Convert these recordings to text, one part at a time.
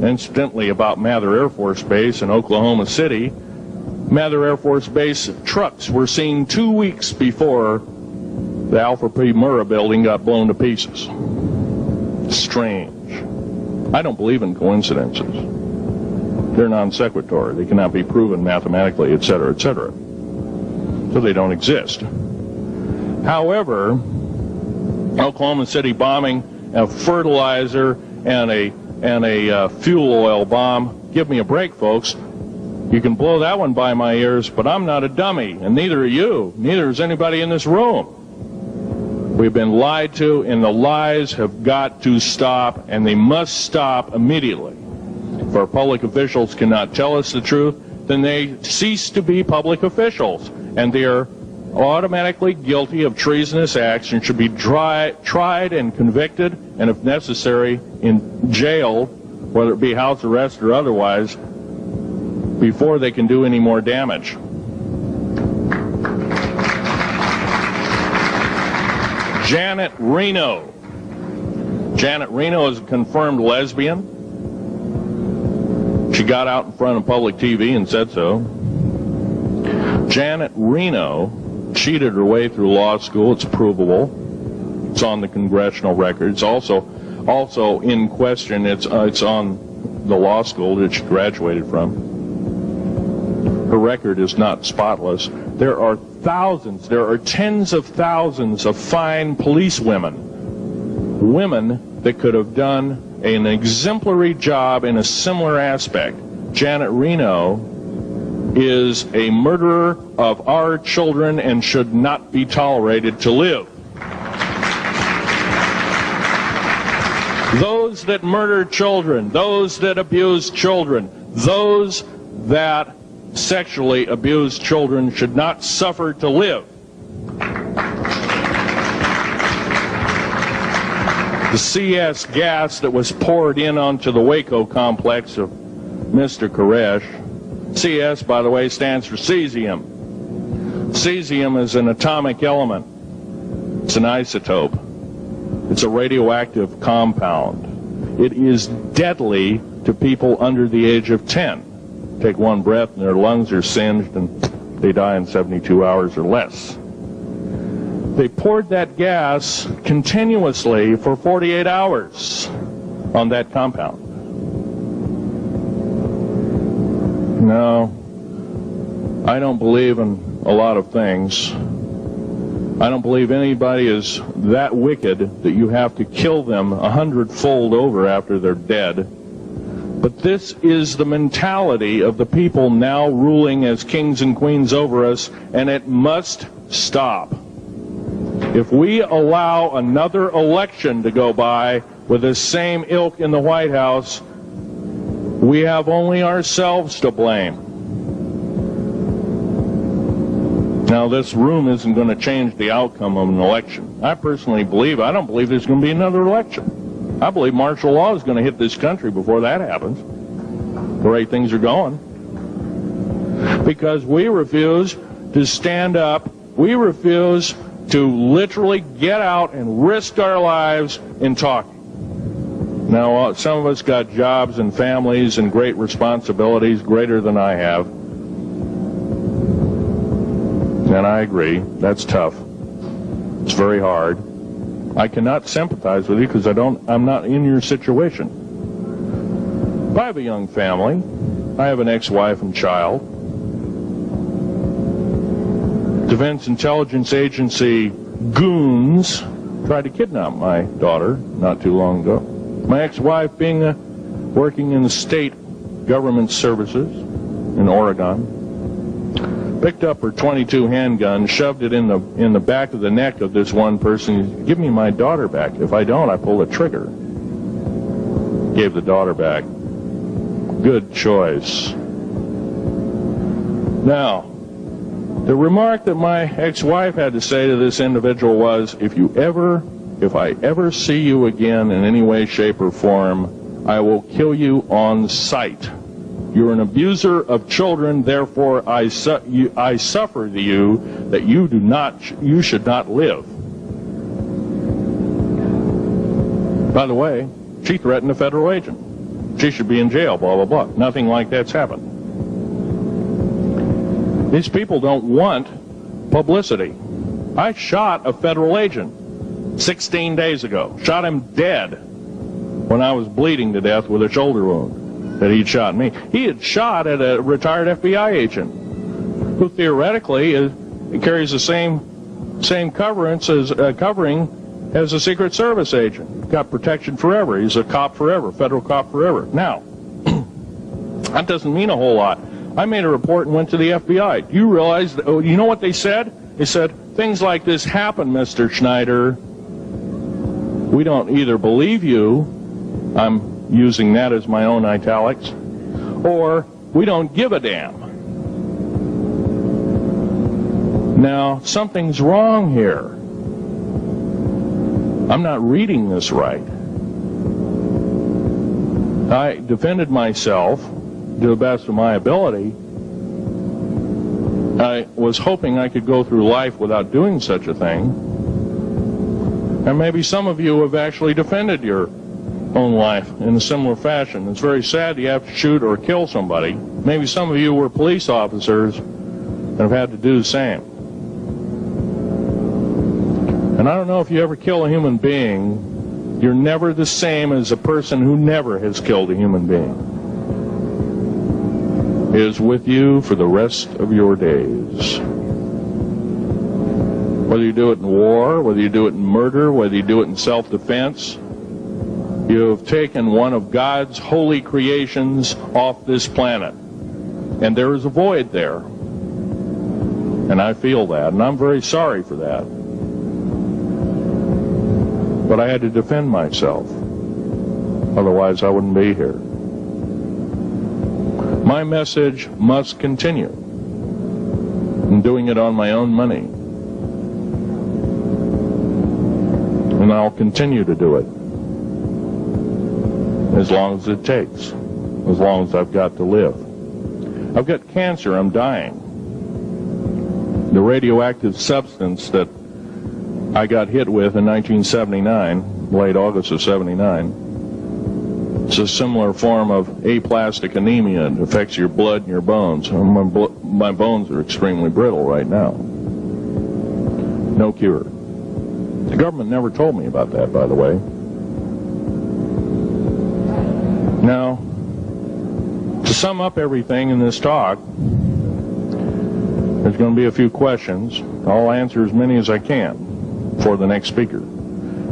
Incidentally, about Mather Air Force Base in Oklahoma City, Mather Air Force Base trucks were seen 2 weeks before the Alpha P. Murrah building got blown to pieces. Strange. I don't believe in coincidences. They're non sequitur. They cannot be proven mathematically, etc., etc. So they don't exist. However, Oklahoma City bombing, a fertilizer, and a fuel oil bomb. Give me a break, folks. You can blow that one by my ears, but I'm not a dummy, and neither are you. Neither is anybody in this room. We've been lied to, and the lies have got to stop, and they must stop immediately. If our public officials cannot tell us the truth, then they cease to be public officials, and they are automatically guilty of treasonous acts and should be tried and convicted, and if necessary, in jail, whether it be house arrest or otherwise, before they can do any more damage. Janet Reno. Janet Reno is a confirmed lesbian. She got out in front of public TV and said so. Janet Reno cheated her way through law school. It's provable. It's on the congressional record. It's also in question. It's on the law school that she graduated from. Her record is not spotless. There are thousands, there are tens of thousands of fine police women that could have done an exemplary job in a similar aspect. Janet Reno is a murderer of our children and should not be tolerated to live. Those that murder children, those that abuse children, those that sexually abused children should not suffer to live. The CS gas that was poured in onto the Waco complex of Mr. Koresh, CS, by the way, stands for cesium. Cesium is an atomic element. It's an isotope. It's a radioactive compound. It is deadly to people under the age of 10. Take one breath and their lungs are singed and they die in 72 hours or less. They poured that gas continuously for 48 hours on that compound. No, I don't believe in a lot of things. I don't believe anybody is that wicked that you have to kill them 100-fold over after they're dead. But this is the mentality of the people now ruling as kings and queens over us, and it must stop. If we allow another election to go by with the same ilk in the White House, we have only ourselves to blame. Now, this room isn't going to change the outcome of an election. I personally believe, I don't believe there's going to be another election. I believe martial law is going to hit this country before that happens, the way things are going. Because we refuse to stand up, we refuse to literally get out and risk our lives in talking. Now, some of us got jobs and families and great responsibilities, greater than I have. And I agree, that's tough. It's very hard. I cannot sympathize with you because I'm not in your situation. But I have a young family. I have an ex-wife and child. Defense Intelligence Agency goons tried to kidnap my daughter not too long ago. My ex-wife, working in the state government services in Oregon, picked up her .22 handgun, shoved it in the back of the neck of this one person. Give me my daughter back. If I don't, I pull the trigger. Gave the daughter back. Good choice. Now, the remark that my ex-wife had to say to this individual was, if I ever see you again in any way, shape, or form, I will kill you on sight. You're an abuser of children, therefore I suffer to you that you should not live. By the way, she threatened a federal agent. She should be in jail, blah, blah, blah. Nothing like that's happened. These people don't want publicity. I shot a federal agent 16 days ago. Shot him dead when I was bleeding to death with a shoulder wound that he'd shot me. He had shot at a retired FBI agent who theoretically carries the same covering as a Secret Service agent. Got protection forever. He's a cop forever, federal cop forever. Now, that doesn't mean a whole lot. I made a report and went to the FBI. Do you realize, you know what they said? They said, things like this happen, Mr. Schneider. We don't either believe you, I'm using that as my own italics, or we don't give a damn. Now, something's wrong here. I'm not reading this right. I defended myself to the best of my ability. I was hoping I could go through life without doing such a thing. And maybe some of you have actually defended your own life in a similar fashion. It's very sad you have to shoot or kill somebody. Maybe some of you were police officers and have had to do the same. And I don't know if you ever kill a human being, you're never the same as a person who never has killed a human being. It is with you for the rest of your days. Whether you do it in war, whether you do it in murder, whether you do it in self-defense, you have taken one of God's holy creations off this planet. And there is a void there. And I feel that, and I'm very sorry for that. But I had to defend myself. Otherwise, I wouldn't be here. My message must continue. I'm doing it on my own money. And I'll continue to do it. As long as it takes. As long as I've got to live. I've got cancer. I'm dying. The radioactive substance that I got hit with in 1979, late August of 79, it's a similar form of aplastic anemia. It affects your blood and your bones. My bones are extremely brittle right now. No cure. The government never told me about that, by the way. Now, to sum up everything in this talk, there's going to be a few questions. I'll answer as many as I can for the next speaker.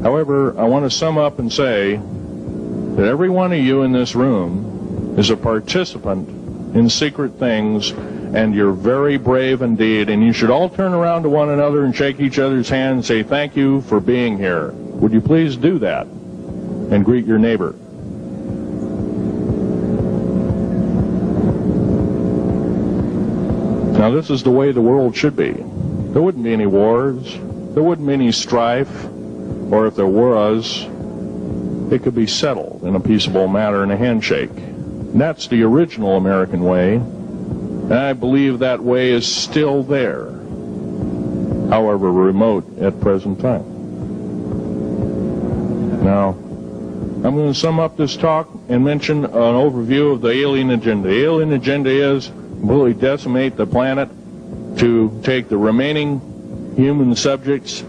However, I want to sum up and say that every one of you in this room is a participant in secret things, and you're very brave indeed, and you should all turn around to one another and shake each other's hand and say thank you for being here. Would you please do that and greet your neighbor? Now, this is the way the world should be. There wouldn't be any wars. There wouldn't be any strife. Or if there was, it could be settled in a peaceable manner in a handshake. And that's the original American way. And I believe that way is still there, however remote at present time. Now, I'm going to sum up this talk and mention an overview of the alien agenda. The alien agenda is completely decimate the planet to take the remaining human subjects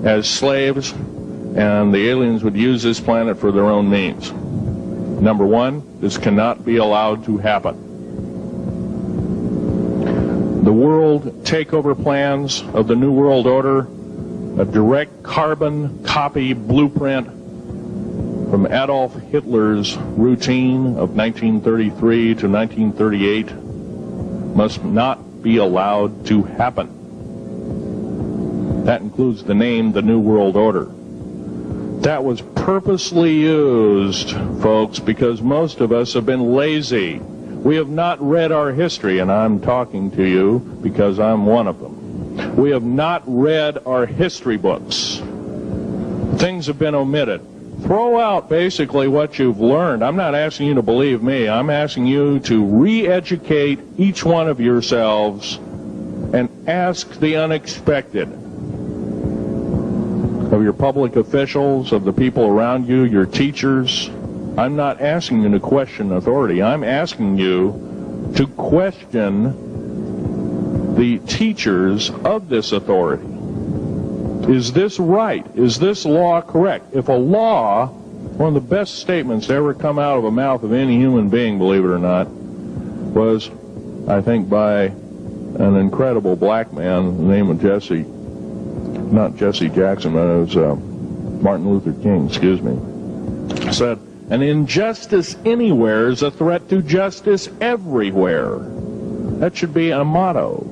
as slaves, and the aliens would use this planet for their own means. Number one, this cannot be allowed to happen. The world takeover plans of the New World Order, a direct carbon copy blueprint from Adolf Hitler's routine of 1933 to 1938, must not be allowed to happen. That includes the name, the New World Order. That was purposely used, folks, because most of us have been lazy. We have not read our history, and I'm talking to you because I'm one of them. We have not read our history books. Things have been omitted. Throw out basically what you've learned. I'm not asking you to believe me. I'm asking you to re-educate each one of yourselves and ask the unexpected of your public officials, of the people around you, your teachers, I'm not asking you to question authority. I'm asking you to question the teachers of this authority. Is this right? Is this law correct? If a law, one of the best statements to ever come out of the mouth of any human being, believe it or not, was, I think, by an incredible black man, the name of not Jesse Jackson, but it was Martin Luther King, excuse me, said, an injustice anywhere is a threat to justice everywhere. That should be a motto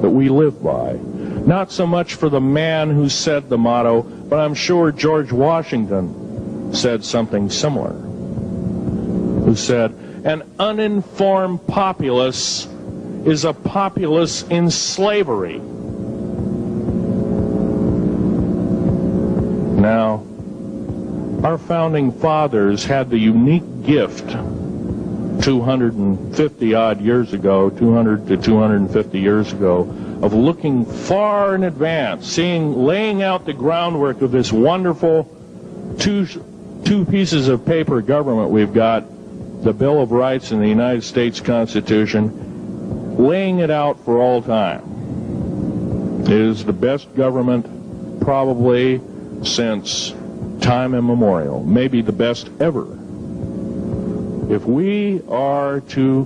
that we live by. Not so much for the man who said the motto, but I'm sure George Washington said something similar, who said, an uninformed populace is a populace in slavery. Now, our founding fathers had the unique gift 250 odd years ago, 200 to 250 years ago, of looking far in advance, laying out the groundwork of this wonderful two pieces of paper government we've got, the Bill of Rights and the United States Constitution, laying it out for all time. It is the best government probably since time immemorial, maybe the best ever. If we are to,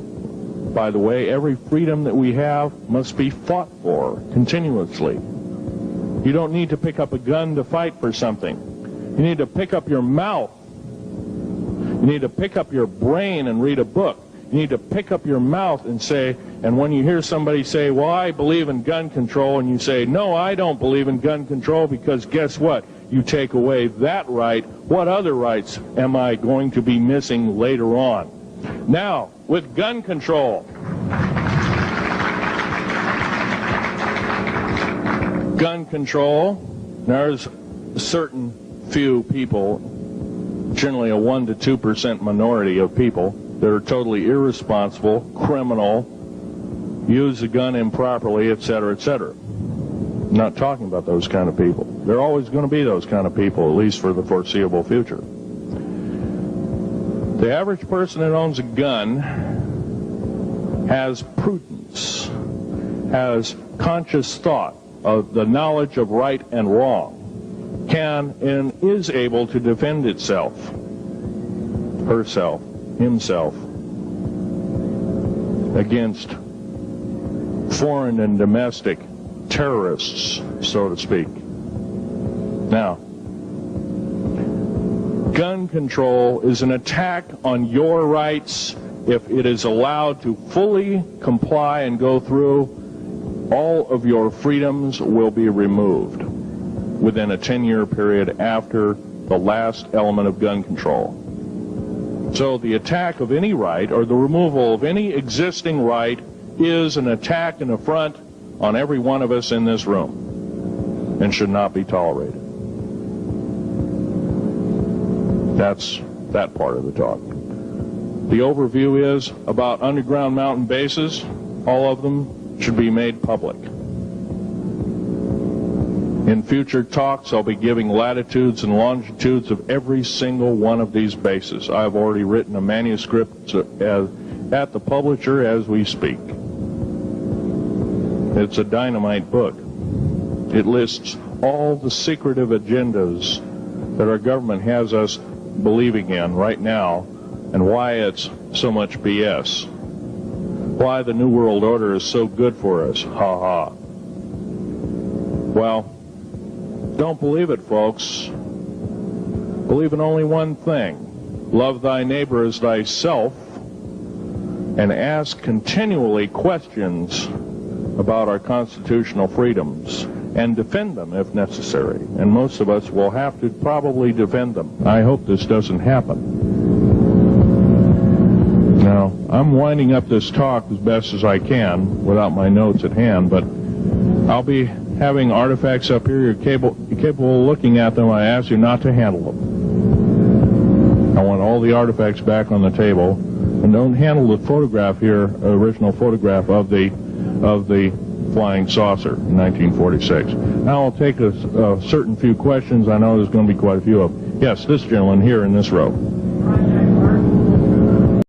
by the way, every freedom that we have must be fought for continuously. You don't need to pick up a gun to fight for something. You need to pick up your mouth. You need to pick up your brain and read a book. You need to pick up your mouth and say, and when you hear somebody say, well, I believe in gun control, and you say, no, I don't believe in gun control, because guess what? You take away that right. What other rights am I going to be missing later on? Now, with gun control. Gun control, there's certain few people, generally a 1 to 2% minority of people, that are totally irresponsible, criminal, use the gun improperly, etc., etc. I'm not talking about those kind of people. There are always going to be those kind of people, at least for the foreseeable future. The average person that owns a gun has prudence, has conscious thought of the knowledge of right and wrong, can and is able to defend itself, herself, himself, against foreign and domestic terrorists, so to speak. Now, gun control is an attack on your rights. If it is allowed to fully comply and go through, all of your freedoms will be removed within a 10-year period after the last element of gun control. So the attack of any right, or the removal of any existing right, is an attack and affront on every one of us in this room, and should not be tolerated. That's that part of the talk. The overview is about underground mountain bases. All of them should be made public. In future talks, I'll be giving latitudes and longitudes of every single one of these bases. I've already written a manuscript at the publisher as we speak. It's a dynamite book. It lists all the secretive agendas that our government has us believing in right now, and why it's so much BS. Why the New World Order is so good for us. Ha ha. Well, don't believe it, folks. Believe in only one thing. Love thy neighbor as thyself, and ask continually questions about our constitutional freedoms, and defend them if necessary. And most of us will have to probably defend them. I hope this doesn't happen. Now, I'm winding up this talk as best as I can without my notes at hand, but I'll be having artifacts up here. You're capable of looking at them. I ask you not to handle them. I want all the artifacts back on the table, and don't handle the photograph here, original photograph of the flying saucer in 1946. Now I'll take a certain few questions. I know there's going to be quite a few of them. Yes, this gentleman here in this row.